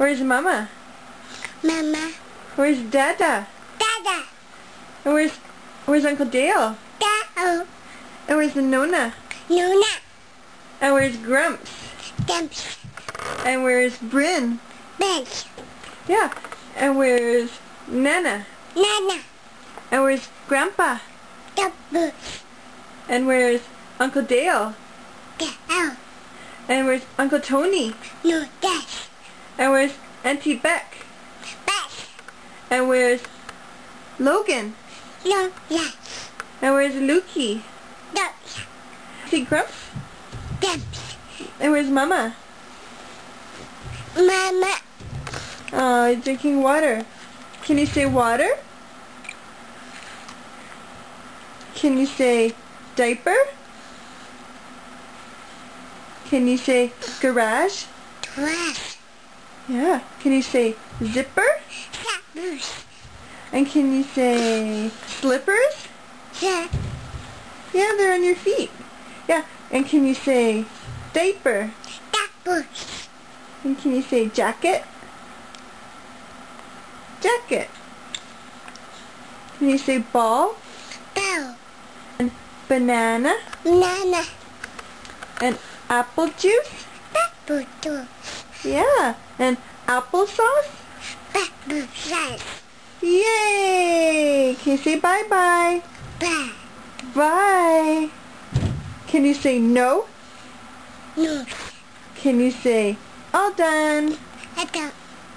Where's Mama? Mama. Where's Dada? Dada. And where's Uncle Dale? Dao. And where's the Nona? Nuna. And where's Grumps? Dumps. And where's Bryn? Bench. Yeah. And where's Nana? Nana. And where's Grandpa? Double. And where's Uncle Dale? Dao. And where's Uncle Tony? No dash. And where's Auntie Beck? Bash. And where's Logan? No lash. And where's Lukey? Dumps. See Grumps? Dumps. And where's Mama? Mama. Oh, he's drinking water. Can you say water? Can you say diaper? Can you say garage? Trash. Yeah. Can you say zipper? Zappers. And can you say slippers? Zap. Yeah, they're on your feet. Yeah. And can you say diaper? Dappers. And can you say jacket? Jacket. Can you say ball? Bell. And banana? Nana. And apple juice? Apple juice. Yeah. And applesauce? Apple slice. Yay! Can you say bye-bye? Bye. Bye. Can you say no? No. Can you say all done? I don't.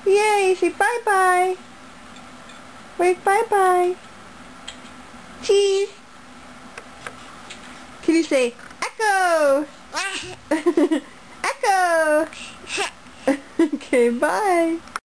Yay! Say bye-bye. Wait, bye-bye. Cheese. Can you say echo? Echo. Okay, bye.